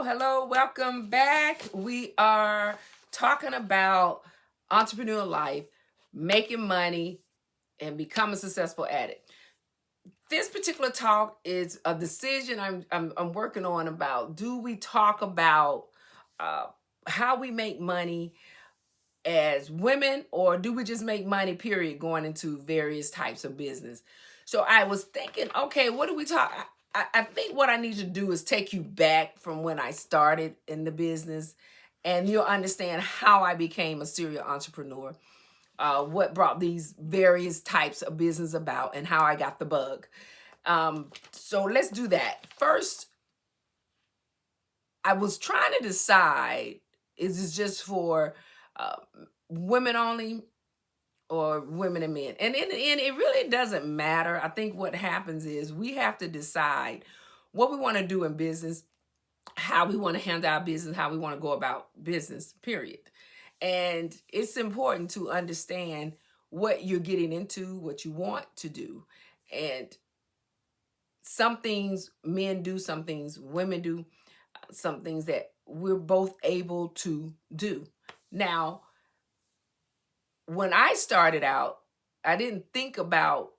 Hello, welcome back. We are talking about entrepreneurial life, making money, and becoming successful at it. This particular talk is a decision I'm working on about. Do we talk about uh, how we make money as women, or do we just make money, period, going into various types of business? So I was thinking, okay, what do we talk? I think what I need to do is take you back from when I started in the business, and you'll understand how I became a serial entrepreneur, what brought these various types of business about, and how I got the bug. So let's do that. First, I was trying to decide, is this just for uh, women only, or women and men? And in the end, it really doesn't matter. I think what happens is we have to decide what we want to do in business, how we want to handle our business, how we want to go about business, period. And it's important to understand what you're getting into, what you want to do. And some things men do, some things women do, some things that we're both able to do. Now, when I started out, I didn't think about,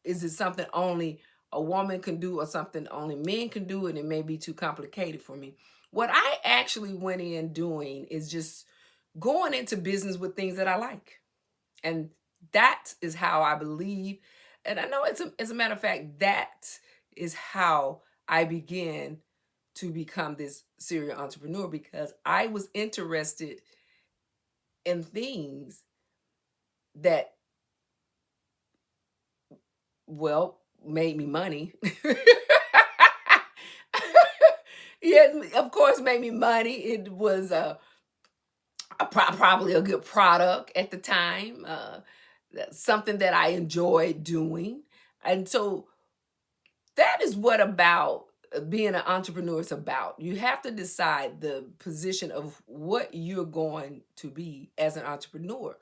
is it something only a woman can do or something only men can do, and it may be too complicated for me. What I actually went in doing is just going into business with things that I like. And that is how I believe. And I know as a matter of fact, that is how I began to become this serial entrepreneur, because I was interested in things that, well, made me money. Yeah, of course, made me money. It was probably a good product at the time, something that I enjoyed doing. And so that is what about being an entrepreneur is about. You have to decide the position of what you're going to be as an entrepreneur.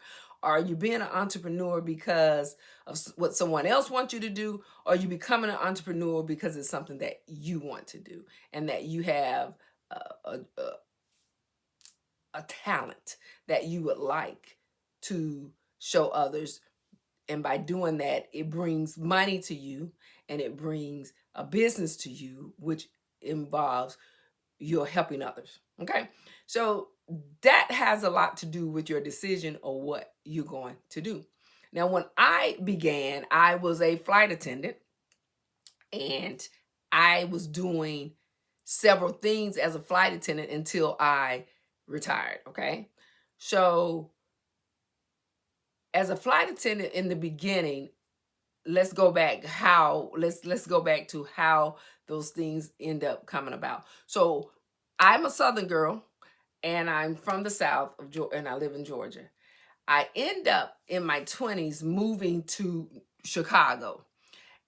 Are you being an entrepreneur because of what someone else wants you to do, or are you becoming an entrepreneur because it's something that you want to do and that you have a talent that you would like to show others? And by doing that, it brings money to you, and it brings a business to you, which involves you're helping others. Okay. So that has a lot to do with your decision of what you're going to do. Now, when I began, I was a flight attendant, and I was doing several things as a flight attendant until I retired. Okay. So as a flight attendant in the beginning, let's go back let's go back to how those things end up coming about. So I'm a Southern girl, and I'm from the South of Georgia, and I live in Georgia. I end up in my 20s moving to Chicago,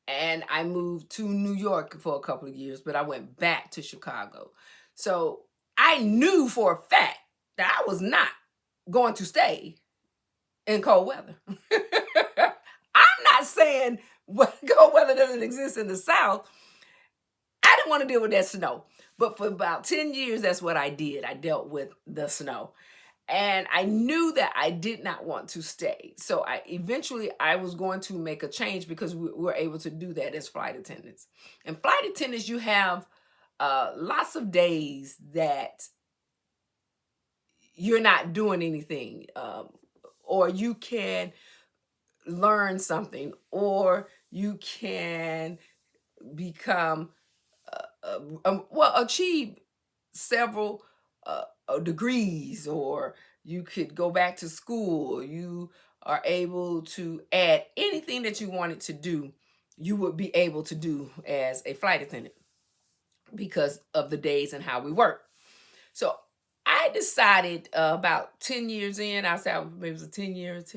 and I moved to New York for a couple of years, but I went back to Chicago. So I knew for a fact that I was not going to stay in cold weather. I'm not saying cold weather doesn't exist in the South. I didn't want to deal with that snow. But for about 10 years, that's what I did. I dealt with the snow. And I knew that I did not want to stay. So I was going to make a change, because we were able to do that as flight attendants. And flight attendants, you have lots of days that you're not doing anything, or you can learn something, or you can become achieve several degrees, or you could go back to school. You are able to add anything that you wanted to do, you would be able to do as a flight attendant, because of the days and how we work. So I decided about 10 years in, I said maybe it was 10 years,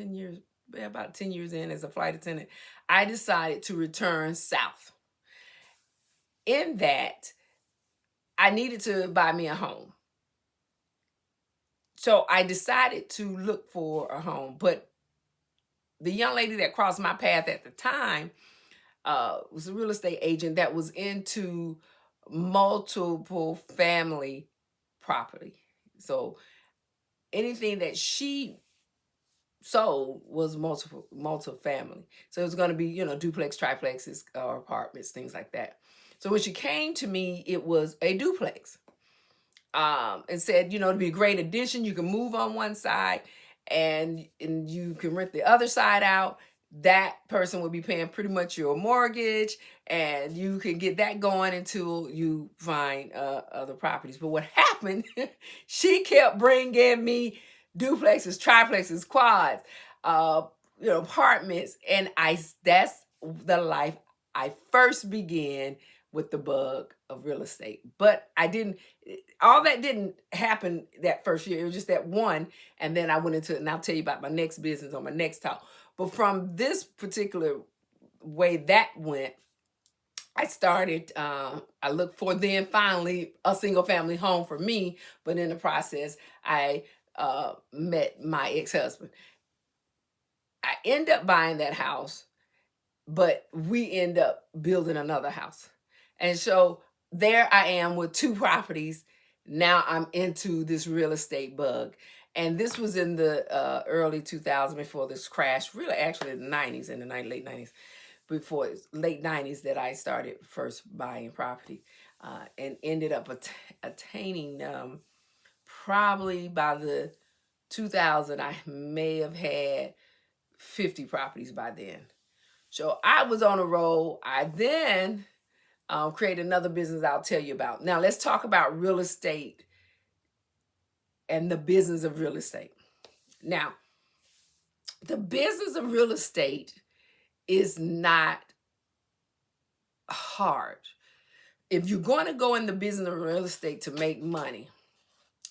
about 10 years in as a flight attendant, I decided to return south. In that, I needed to buy me a home. So I decided to look for a home. But the young lady that crossed my path at the time was a real estate agent that was into multiple family property. So anything that she sold was multi-family. So it was going to be, you know, duplex, triplexes, or apartments, things like that. So when she came to me, it was a duplex. And said, you know, it'd be a great addition. You can move on one side and you can rent the other side out. That person would be paying pretty much your mortgage, and you can get that going until you find other properties. But what happened, she kept bringing me duplexes, triplexes, quads, you know, apartments. And that's the life I first began with the bug of real estate. But all that didn't happen that first year. It was just that one. And then I went into it, and I'll tell you about my next business on my next talk. But from this particular way that went, I started, I looked for then finally a single family home for me. But in the process, I met my ex-husband. I end up buying that house, but we end up building another house. And so there I am with two properties. Now I'm into this real estate bug. And this was in the early 2000s, before this crash, really actually the 90s, in the late 90s, before late 90s that I started first buying property, and ended up attaining, probably by the 2000, I may have had 50 properties by then. So I was on a roll. I then created another business I'll tell you about. Now let's talk about real estate and the business of real estate. Now, the business of real estate is not hard. If you're going to go in the business of real estate to make money,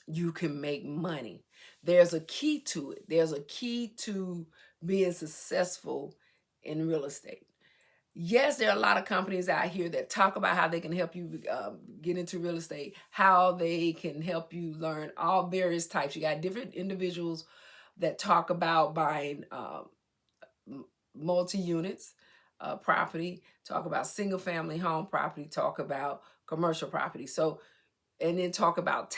you can make money. There's a key to it. There's a key to being successful in real estate. Yes, there are a lot of companies out here that talk about how they can help you get into real estate, how they can help you learn all various types. You got different individuals that talk about buying multi-units property, talk about single-family home property, talk about commercial property. So, and then talk about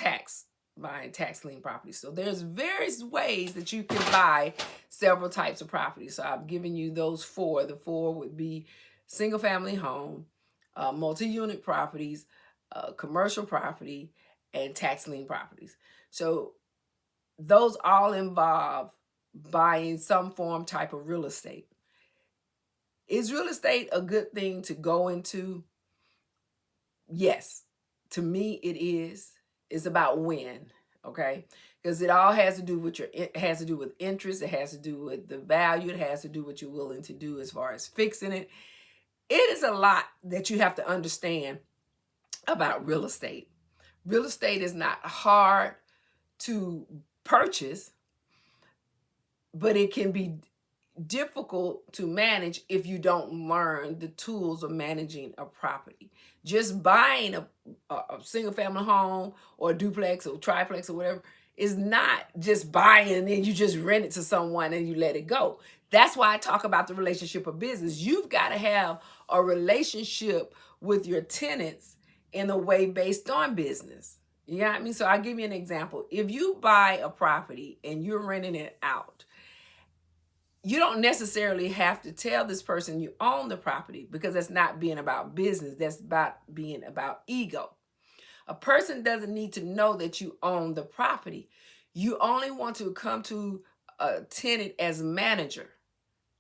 buying tax lien property. So there's various ways that you can buy several types of property. So I've given you those four. The four would be single family home, multi-unit properties, commercial property, and tax lien properties. So those all involve buying some form type of real estate. Is real estate a good thing to go into? Yes, to me it is. It's about when, okay? Because it all has to do with it has to do with interest, it has to do with the value, it has to do with what you're willing to do as far as fixing it. It is a lot that you have to understand about real estate. Real estate is not hard to purchase, but it can be difficult to manage if you don't learn the tools of managing a property. Just buying a single family home or a duplex or triplex or whatever is not just buying and then you just rent it to someone and you let it go. That's why I talk about the relationship of business. You've got to have a relationship with your tenants in a way based on business. You know what I mean? So I'll give you an example. If you buy a property and you're renting it out, you don't necessarily have to tell this person you own the property, because that's not being about business. That's about being about ego. A person doesn't need to know that you own the property. You only want to come to a tenant as manager.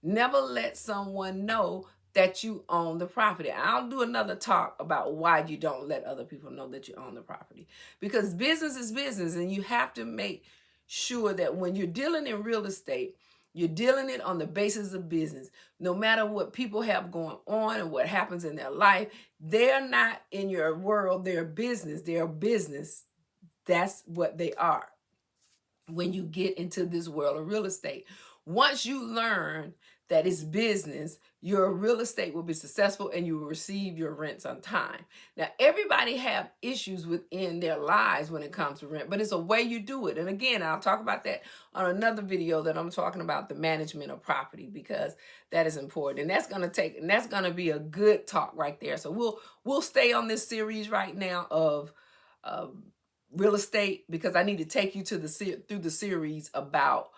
Never let someone know that you own the property. I'll do another talk about why you don't let other people know that you own the property. Because business is business, and you have to make sure that when you're dealing in real estate, you're dealing it on the basis of business. No matter what people have going on and what happens in their life, they're not in your world. They're business. They're business. That's what they are when you get into this world of real estate. Once you learn that it's business, your real estate will be successful and you will receive your rents on time. Now, everybody have issues within their lives when it comes to rent, but it's a way you do it. And again, I'll talk about that on another video that I'm talking about the management of property, because that is important. And that's going to be a good talk right there. So we'll stay on this series right now of real estate, because I need to take you to through the series about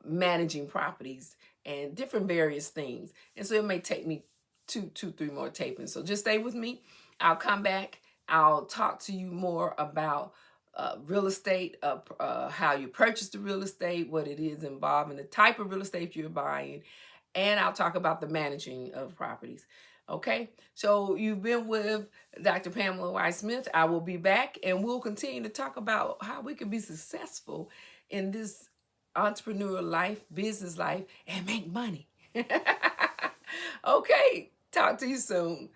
managing properties and different various things. And so it may take me three more tapings. So just stay with me. I'll come back. I'll talk to you more about real estate, how you purchase the real estate, what it is involved, and the type of real estate you're buying, and I'll talk about the managing of properties. Okay, so you've been with Dr. Pamela Weiss Smith. I will be back and we'll continue to talk about how we can be successful in this entrepreneur life, business life, and make money. Okay, talk to you soon.